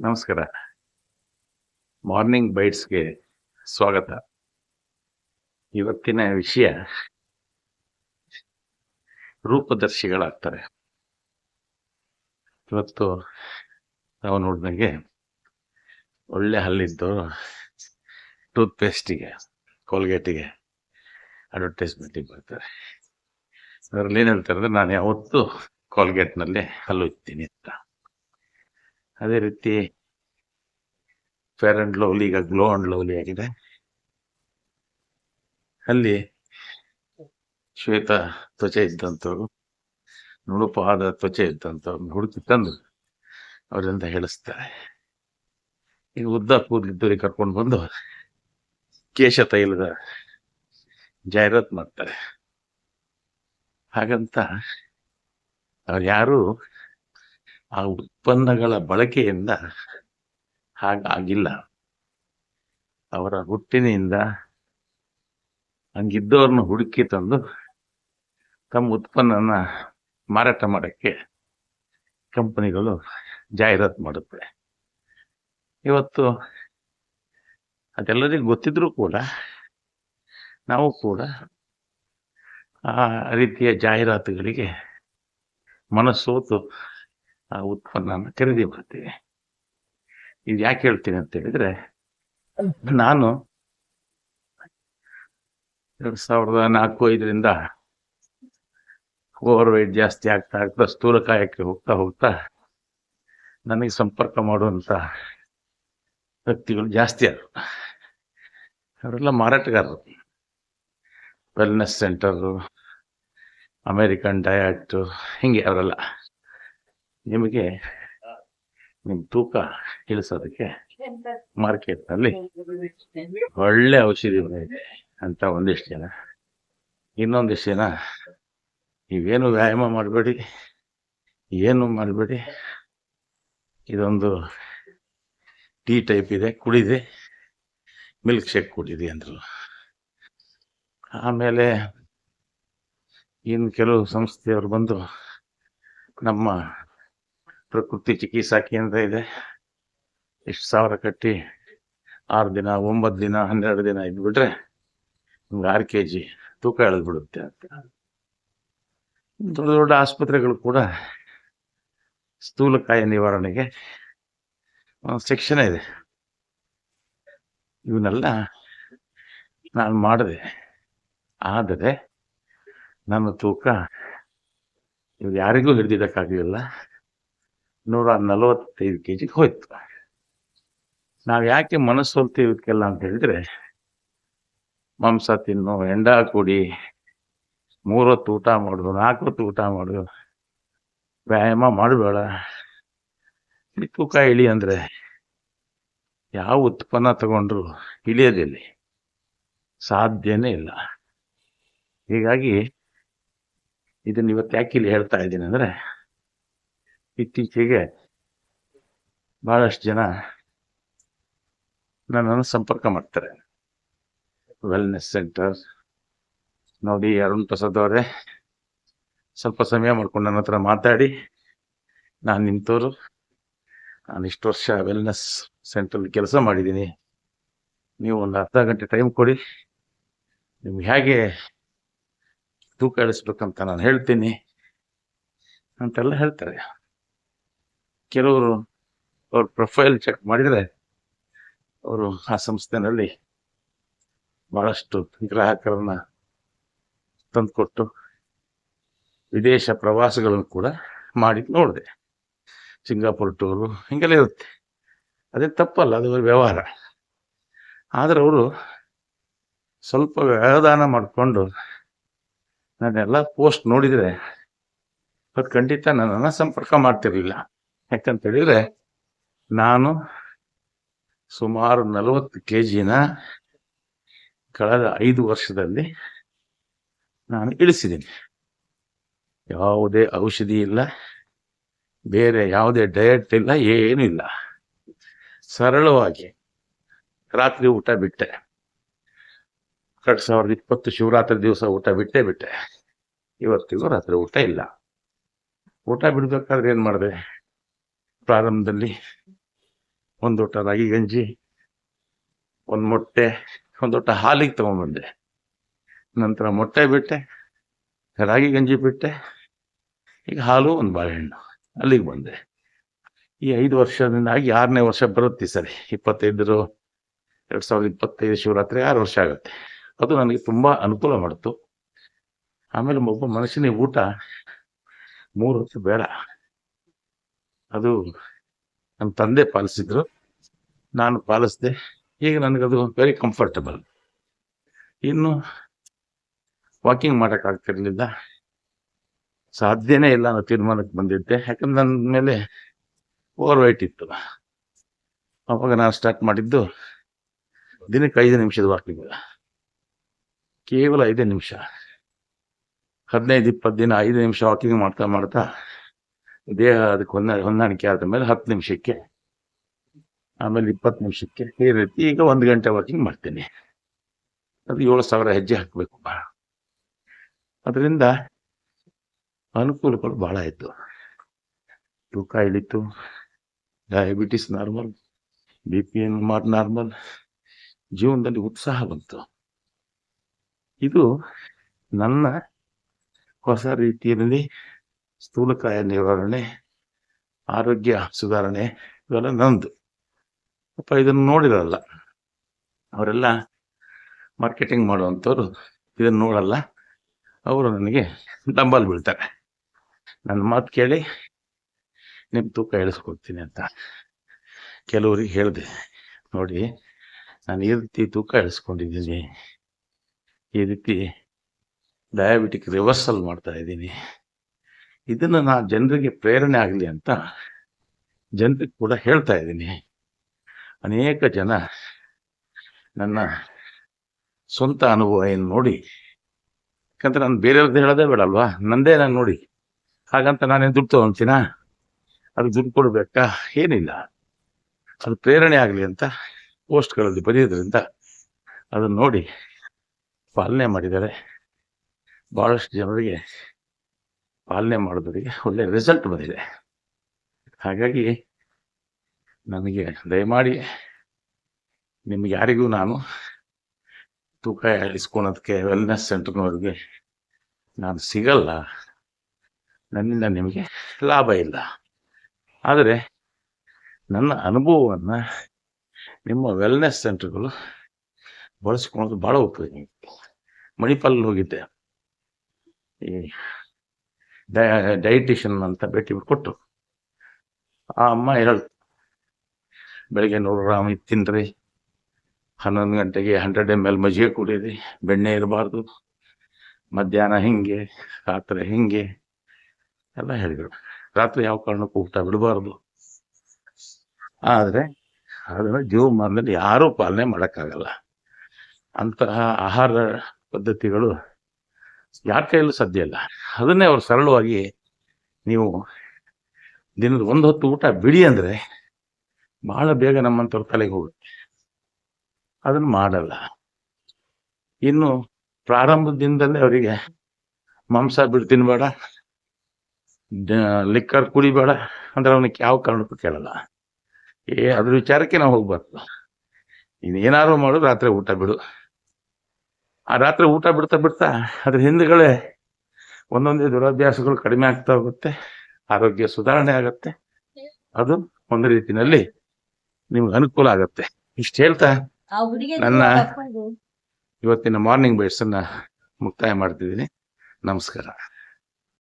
ನಮಸ್ಕಾರ. ಮಾರ್ನಿಂಗ್ ಬೈಟ್ಸ್‌ಗೆ ಸ್ವಾಗತ. ಇವತ್ತಿನ ವಿಷಯ ರೂಪದರ್ಶಿಗಳಾಗ್ತಾರೆ. ಇವತ್ತು ನಾವು ನೋಡಿದಂಗೆ ಒಳ್ಳೆ ಹಲ್ಲಿದ್ದು ಟೂತ್ ಪೇಸ್ಟಿಗೆ, ಕೋಲ್ಗೇಟಿಗೆ ಅಡ್ವರ್ಟೈಸ್ಮೆಂಟಿಗೆ ಬರ್ತಾರೆ. ಅದರಲ್ಲಿ ಏನು ಹೇಳ್ತಾರೆ ಅಂದರೆ, ನಾನು ಯಾವತ್ತೂ ಕೋಲ್ಗೇಟ್ನಲ್ಲಿ ಹಲ್ಲು ಉಜ್ತೀನಿ ಅಂತ. ಅದೇ ರೀತಿ ಫೇರ್ ಆ್ಯಂಡ್ ಲವ್ಲಿ ಈಗ ಗ್ಲೋ ಆ್ಯಂಡ್ ಲವ್ಲಿ ಆಗಿದೆ. ಅಲ್ಲಿ ಶ್ವೇತ ತ್ವಚೆ ಇದ್ದಂಥವ್ರು, ನುಣುಪಾದ ತ್ವಚೆ ಇದ್ದಂಥವ್ರನ್ನ ಹುಡುಕಿ ತಂದು ಅವರಿಂದ ಹೇಳಿಸ್ತಾರೆ. ಈಗ ಉದ್ದ ಕೂದಲಿದ್ದವರಿಗೆ ಕರ್ಕೊಂಡು ಬಂದು ಕೇಶ ತೈಲದ ಜಾಹೀರಾತು ಮಾಡ್ತಾರೆ. ಹಾಗಂತ ಅವ್ರು ಯಾರು ಆ ಉತ್ಪನ್ನಗಳ ಬಳಕೆಯಿಂದ ಹಾಗಾಗಿಲ್ಲ. ಅವರ ಹುಟ್ಟಿನಿಂದ ಹಂಗಿದ್ದವ್ರನ್ನ ಹುಡುಕಿ ತಂದು ತಮ್ಮ ಉತ್ಪನ್ನನ ಮಾರಾಟ ಮಾಡೋಕ್ಕೆ ಕಂಪನಿಗಳು ಜಾಹೀರಾತು ಮಾಡುತ್ತೆ. ಇವತ್ತು ಅದೆಲ್ಲರಿಗೂ ಗೊತ್ತಿದ್ರೂ ಕೂಡ ನಾವು ಕೂಡ ಆ ರೀತಿಯ ಜಾಹೀರಾತುಗಳಿಗೆ ಮನಸ್ಸೋತು ಆ ಉತ್ಪನ್ನನ ಖರೀದಿ ಮಾಡ್ತೀವಿ. ಇದು ಯಾಕೆ ಹೇಳ್ತೀನಿ ಅಂತ ಹೇಳಿದ್ರೆ, ನಾನು 2004-05ರಿಂದ ಓವರ್ ವೆಯ್ಟ್ ಜಾಸ್ತಿ ಆಗ್ತಾ ಆಗ್ತಾ ಸ್ಥೂಲಕಾಯಕ್ಕೆ ಹೋಗ್ತಾ ನನಗೆ ಸಂಪರ್ಕ ಮಾಡುವಂಥ ವ್ಯಕ್ತಿಗಳು ಜಾಸ್ತಿ ಆದರು. ಅವರೆಲ್ಲ ಮಾರಾಟಗಾರರು. ವೆಲ್ನೆಸ್ ಸೆಂಟರು, ಅಮೇರಿಕನ್ ಡಯಟ್, ಹೀಗೆ ಅವರೆಲ್ಲ ನಿಮಗೆ ನಿಮ್ಮ ತೂಕ ಇಳಿಸೋದಕ್ಕೆ ಮಾರ್ಕೆಟ್ನಲ್ಲಿ ಒಳ್ಳೆ ಔಷಧಿ ಇದೆ ಅಂತ ಒಂದಿಷ್ಟು ಜನ, ಇನ್ನೊಂದಿಷ್ಟು ಜನ ನೀವೇನು ವ್ಯಾಯಾಮ ಮಾಡಬೇಡಿ, ಏನು ಮಾಡಬೇಡಿ, ಇದೊಂದು ಟೀ ಟೈಪ್ ಇದೆ, ಕುಡಿದೆ, ಮಿಲ್ಕ್ ಶೇಕ್ ಕುಡಿದೆ ಅಂದರು. ಆಮೇಲೆ ಇನ್ನು ಕೆಲವು ಸಂಸ್ಥೆಯವರು ಬಂದು ನಮ್ಮ ಪ್ರಕೃತಿ ಚಿಕಿತ್ಸಾ ಕೇಂದ್ರ ಇದೆ, ಇಷ್ಟು ಸಾವಿರ ಕಟ್ಟಿ 6 ದಿನ 9 ದಿನ 12 ದಿನ ಇದ್ಬಿಟ್ರೆ ನಿಮ್ಗೆ 6 kg ತೂಕ ಇಳಿದ್ಬಿಡುತ್ತೆ ಅಂತ. ದೊಡ್ಡ ದೊಡ್ಡ ಆಸ್ಪತ್ರೆಗಳು ಕೂಡ ಸ್ಥೂಲಕಾಯ ನಿವಾರಣೆಗೆ ಒಂದು ಸೆಕ್ಷನ್ ಇದೆ. ಇವನ್ನೆಲ್ಲ ನಾನು ಮಾಡಿದೆ. ಆದರೆ ನನ್ನ ತೂಕ ಇವು ಯಾರಿಗೂ ಹಿಡಿದಿದ್ದಕ್ಕಾಗಲಿಲ್ಲ, 145 kg ಹೋಯ್ತು. ನಾವು ಯಾಕೆ ಮನಸ್ಸೋಲ್ತೀವಿ ಇದಕ್ಕೆಲ್ಲ ಅಂತ ಹೇಳಿದ್ರೆ, ಮಾಂಸ ತಿನ್ನು, ಎಂಡ ಕುಡಿ, 3 ಹೊತ್ತು ಊಟ ಮಾಡು, 4 ಹೊತ್ತು ಊಟ ಮಾಡು, ವ್ಯಾಯಾಮ ಮಾಡಬೇಡ, ಈ ತೂಕ ಇಳಿ ಅಂದರೆ ಯಾವ ಉತ್ಪನ್ನ ತಗೊಂಡ್ರು ಇಳಿಯೋದಿಲ್ಲ, ಸಾಧ್ಯನೇ ಇಲ್ಲ. ಹೀಗಾಗಿ ಇದನ್ನು ಇವತ್ತು ಯಾಕೆ ಇಲ್ಲಿ ಹೇಳ್ತಾ ಇದ್ದೀನಿ ಅಂದರೆ, ಇತ್ತೀಚೆಗೆ ಭಾಳಷ್ಟು ಜನ ನನ್ನನ್ನು ಸಂಪರ್ಕ ಮಾಡ್ತಾರೆ. ವೆಲ್ನೆಸ್ ಸೆಂಟರ್ ನೋಡಿ, ಅರುಣ್ ಪ್ರಸಾದ್ ಅವರೇ, ಸ್ವಲ್ಪ ಸಮಯ ಮಾಡ್ಕೊಂಡು ನನ್ನ ಹತ್ರ ಮಾತಾಡಿ, ನಾನು ನಿಂತವರು, ನಾನು ಇಷ್ಟು ವರ್ಷ ವೆಲ್ನೆಸ್ ಸೆಂಟ್ರಲ್ಲಿ ಕೆಲಸ ಮಾಡಿದ್ದೀನಿ, ನೀವು ಒಂದು ಅರ್ಧ ಗಂಟೆ ಟೈಮ್ ಕೊಡಿ, ನಿಮ್ಗೆ ಹೇಗೆ ತೂಕ ಇಳಿಸ್ಬೇಕಂತ ನಾನು ಹೇಳ್ತೀನಿ ಅಂತೆಲ್ಲ ಹೇಳ್ತಾರೆ. ಕೆಲವರು ಅವ್ರ ಪ್ರೊಫೈಲ್ ಚೆಕ್ ಮಾಡಿದರೆ ಅವರು ಆ ಸಂಸ್ಥೆನಲ್ಲಿ ಭಾಳಷ್ಟು ಗ್ರಾಹಕರನ್ನ ತಂದುಕೊಟ್ಟು ವಿದೇಶ ಪ್ರವಾಸಗಳನ್ನು ಕೂಡ ಮಾಡಿ ನೋಡಿದೆ. ಸಿಂಗಾಪುರ್ ಟೂರು ಹೀಗೆಲ್ಲ ಇರುತ್ತೆ. ಅದೇ ತಪ್ಪಲ್ಲ, ಅದು ವ್ಯವಹಾರ. ಆದರೆ ಅವರು ಸ್ವಲ್ಪ ವ್ಯವಧಾನ ಮಾಡಿಕೊಂಡು ನಾನೆಲ್ಲ ಪೋಸ್ಟ್ ನೋಡಿದರೆ ಅದು ಖಂಡಿತ ನನ್ನನ್ನು ಸಂಪರ್ಕ ಮಾಡ್ತಿರಲಿಲ್ಲ. ಯಾಕಂತೇಳಿದರೆ, ನಾನು ಸುಮಾರು 40 kg ಕಳೆದ 5 ವರ್ಷದಲ್ಲಿ ನಾನು ಇಳಿಸಿದ್ದೀನಿ. ಯಾವುದೇ ಔಷಧಿ ಇಲ್ಲ, ಬೇರೆ ಯಾವುದೇ ಡಯಟ್ ಇಲ್ಲ, ಏನೂ ಇಲ್ಲ. ಸರಳವಾಗಿ ರಾತ್ರಿ ಊಟ ಬಿಟ್ಟೆ. 2020 ಶಿವರಾತ್ರಿ ದಿವಸ ಊಟ ಬಿಟ್ಟೆ. ಇವತ್ತಿಗೂ ರಾತ್ರಿ ಊಟ ಇಲ್ಲ. ಊಟ ಬಿಡಬೇಕಾದ್ರೆ ಏನು ಮಾಡಿದೆ? ಪ್ರಾರಂಭದಲ್ಲಿ ಒಂದು ಲೋಟ ರಾಗಿ ಗಂಜಿ, ಒಂದು ಮೊಟ್ಟೆ, ಒಂದು ಲೋಟ ಹಾಲಿಗೆ ತಗೊಂಡ್ಬಂದೆ. ನಂತರ ಮೊಟ್ಟೆ ಬಿಟ್ಟೆ, ರಾಗಿ ಗಂಜಿ ಬಿಟ್ಟೆ, ಈಗ ಹಾಲು, ಒಂದು ಬಾಳೆಹಣ್ಣು, ಅಲ್ಲಿಗೆ ಬಂದೆ. ಈ 5 ವರ್ಷದಿಂದ ಆಗಿ 6ನೇ ವರ್ಷ ಬರುತ್ತೆ ಸರಿ. 2025 ಶಿವರಾತ್ರಿ 6 ವರ್ಷ ಆಗುತ್ತೆ. ಅದು ನನಗೆ ತುಂಬಾ ಅನುಕೂಲ ಮಾಡಿತು. ಆಮೇಲೆ ಒಬ್ಬ ಮನುಷ್ಯನಿಗೆ ಊಟ 3 ಹೊತ್ತು ಬೇಡ, ಅದು ನಮ್ಮ ತಂದೆ ಪಾಲಿಸಿದ್ರು, ನಾನು ಪಾಲಿಸಿದೆ. ಈಗ ನನಗದು ವೆರಿ ಕಂಫರ್ಟಬಲ್. ಇನ್ನು ವಾಕಿಂಗ್ ಮಾಡೋಕ್ಕಾಗ್ತಿರ್ಲಿಲ್ಲ, ಸಾಧ್ಯನೇ ಇಲ್ಲ ಅನ್ನೋ ತೀರ್ಮಾನಕ್ಕೆ ಬಂದಿದ್ದೆ. ಯಾಕಂದ್ರೆ ನನ್ನ ಮೇಲೆ ಓವರ್ ವೈಟ್ ಇತ್ತು. ಅವಾಗ ನಾನು ಸ್ಟಾರ್ಟ್ ಮಾಡಿದ್ದು ದಿನಕ್ಕೆ 5 ನಿಮಿಷದ ವಾಕಿಂಗ್, ಕೇವಲ 5 ನಿಮಿಷ, 15-20 ದಿನ 5 ನಿಮಿಷ ವಾಕಿಂಗ್ ಮಾಡ್ತಾ ಮಾಡ್ತಾ ದೇಹ ಅದಕ್ಕೆ ಹೊಂದಾಣಿಕೆ ಆದ ಮೇಲೆ 10 ನಿಮಿಷಕ್ಕೆ, ಆಮೇಲೆ 20 ನಿಮಿಷಕ್ಕೆ, ಈ ರೀತಿ ಈಗ 1 ಗಂಟೆ ವಾಕಿಂಗ್ ಮಾಡ್ತೀನಿ. ಅದು 7,000 ಹೆಜ್ಜೆ ಹಾಕಬೇಕು. ಅದರಿಂದ ಅನುಕೂಲಗಳು ಬಹಳ ಆಯಿತು. ತೂಕ ಇಳಿತು, ಡಯಾಬಿಟಿಸ್ ನಾರ್ಮಲ್, BP ನಾರ್ಮಲ್, ಜೀವನದಲ್ಲಿ ಉತ್ಸಾಹ ಬಂತು. ಇದು ನನ್ನ ಹೊಸ ರೀತಿಯಲ್ಲಿ ಸ್ಥೂಲಕಾಯ ನಿವಾರಣೆ, ಆರೋಗ್ಯ ಸುಧಾರಣೆ, ಇವೆಲ್ಲ ನಂದು. ಅಪ್ಪ ಇದನ್ನು ನೋಡಿರಲ್ಲ ಅವರೆಲ್ಲ, ಮಾರ್ಕೆಟಿಂಗ್ ಮಾಡುವಂಥವ್ರು ಇದನ್ನು ನೋಡಲ್ಲ. ಅವರು ನನಗೆ ಡಂಬಲ್ ಬೀಳ್ತಾರೆ. ನನ್ನ ಮಾತು ಕೇಳಿ ನಿಮ್ಮ ತೂಕ ಇಳಿಸ್ಕೊಡ್ತೀನಿ ಅಂತ ಕೆಲವರಿಗೆ ಹೇಳಿದೆ. ನೋಡಿ, ನಾನು ಈ ರೀತಿ ತೂಕ ಇಳಿಸ್ಕೊಂಡಿದ್ದೀನಿ, ಈ ರೀತಿ ಡಯಾಬಿಟಿಕ್ ರಿವರ್ಸಲ್ ಮಾಡ್ತಾ ಇದ್ದೀನಿ. ಇದನ್ನು ನಾನು ಜನರಿಗೆ ಪ್ರೇರಣೆ ಆಗಲಿ ಅಂತ ಜನರಿಗೆ ಕೂಡ ಹೇಳ್ತಾ ಇದ್ದೀನಿ. ಅನೇಕ ಜನ ನನ್ನ ಸ್ವಂತ ಅನುಭವ ಏನು ನೋಡಿ, ಯಾಕಂದ್ರೆ ನಾನು ಬೇರೆಯವ್ರದ್ದು ಹೇಳೋದೇ ಬೇಡಲ್ವಾ, ನಂದೇ ನಾನು ನೋಡಿ. ಹಾಗಂತ ನಾನೇನು ದುಡ್ಡು ತಗೊಂತೀನ, ಅದು ದುಡ್ಡು ಕೊಡ್ಬೇಕಾ? ಏನಿಲ್ಲ, ಅದು ಪ್ರೇರಣೆ ಆಗಲಿ ಅಂತ ಪೋಸ್ಟ್ಗಳಲ್ಲಿ ಬರೆಯೋದ್ರಿಂದ ಅದನ್ನು ನೋಡಿ ಪಾಲನೆ ಮಾಡಿದ್ದಾರೆ. ಭಾಳಷ್ಟು ಜನರಿಗೆ ಪಾಲನೆ ಮಾಡೋದರಿಗೆ ಒಳ್ಳೆ ರಿಸಲ್ಟ್ ಬಂದಿದೆ. ಹಾಗಾಗಿ ನನಗೆ ದಯಮಾಡಿ ನಿಮ್ಗೆ ಯಾರಿಗೂ ನಾನು ತೂಕ ಇಳಿಸ್ಕೊಳೋದಕ್ಕೆ ವೆಲ್ನೆಸ್ ಸೆಂಟರ್ನವ್ರಿಗೆ ನಾನು ಸಿಗಲ್ಲ, ನನ್ನಿಂದ ನಿಮಗೆ ಲಾಭ ಇಲ್ಲ. ಆದರೆ ನನ್ನ ಅನುಭವವನ್ನು ನಿಮ್ಮ ವೆಲ್ನೆಸ್ ಸೆಂಟರ್ಗಳು ಬಳಸ್ಕೊಳ್ಳೋದು ಭಾಳ ಉಪಯೋಗ. ಮಣಿಪಾಲ್ ಹೋಗಿದ್ದೆ, ಈ ಡಯಟಿಷಿಯನ್ ಅಂತ ಭೇಟಿ ಕೊಟ್ಟು ಆ ಅಮ್ಮ ಹೇಳು, ಬೆಳಿಗ್ಗೆ 100 ಗ್ರಾಮ್ ಇದು ತಿನ್ನಿರಿ, 11 ಗಂಟೆಗೆ 100 ml ಮಜ್ಜಿಗೆ ಕುಡಿಯಿರಿ, ಬೆಣ್ಣೆ ಇರಬಾರ್ದು, ಮಧ್ಯಾಹ್ನ ಹಿಂಗೆ, ರಾತ್ರಿ ಹಿಂಗೆ ಎಲ್ಲ ಹೇಳಿದರು. ರಾತ್ರಿ ಯಾವ ಕಾರಣಕ್ಕೂ ಊಟ ಬಿಡಬಾರ್ದು. ಆದರೆ ಅದನ್ನು ಜೀವಮಾನದಲ್ಲಿ ಯಾರೂ ಪಾಲನೆ ಮಾಡೋಕ್ಕಾಗಲ್ಲ. ಅಂತಹ ಆಹಾರ ಪದ್ಧತಿಗಳು ಯಾರ ಕೈಯಲ್ಲೂ ಸಾಧ್ಯ ಇಲ್ಲ. ಅದನ್ನೇ ಅವ್ರು ಸರಳವಾಗಿ, ನೀವು ದಿನದ 1 ಹೊತ್ತು ಊಟ ಬಿಡಿ ಅಂದರೆ ಬಹಳ ಬೇಗ ನಮ್ಮಂಥವ್ರ ತಲೆಗೆ ಹೋಗುತ್ತೆ. ಅದನ್ನು ಮಾಡಲ್ಲ. ಇನ್ನು ಪ್ರಾರಂಭದಿಂದಲೇ ಅವರಿಗೆ ಮಾಂಸ ಬಿಡು ತಿನ್ಬೇಡ, ಲಿಕ್ಕರ್ ಕುಡಿಬೇಡ ಅಂದ್ರೆ ಅವನಿಗೆ ಯಾವ ಕಾರಣಕ್ಕೂ ಕೇಳಲ್ಲ. ಅದ್ರ ವಿಚಾರಕ್ಕೆ ನಾವು ಹೋಗ್ಬಾರ್ದು. ಇನ್ನೇನಾದ್ರು ಮಾಡು, ರಾತ್ರಿ ಊಟ ಬಿಡು. ಆ ರಾತ್ರಿ ಊಟ ಬಿಡ್ತಾ ಬಿಡ್ತಾ ಅದ್ರ ಹಿಂದುಗಡೆ ಒಂದೊಂದೇ ದುರಾಭ್ಯಾಸಗಳು ಕಡಿಮೆ ಆಗ್ತಾ ಹೋಗುತ್ತೆ, ಆರೋಗ್ಯ ಸುಧಾರಣೆ ಆಗತ್ತೆ. ಅದು ಒಂದು ರೀತಿಯಲ್ಲಿ ನಿಮ್ಗೆ ಅನುಕೂಲ ಆಗತ್ತೆ. ಇಷ್ಟು ಹೇಳ್ತಾ ನನ್ನ ಇವತ್ತಿನ ಮಾರ್ನಿಂಗ್ ಬೈಟ್ಸನ್ನ ಮುಕ್ತಾಯ ಮಾಡ್ತಿದ್ದೀನಿ. ನಮಸ್ಕಾರ.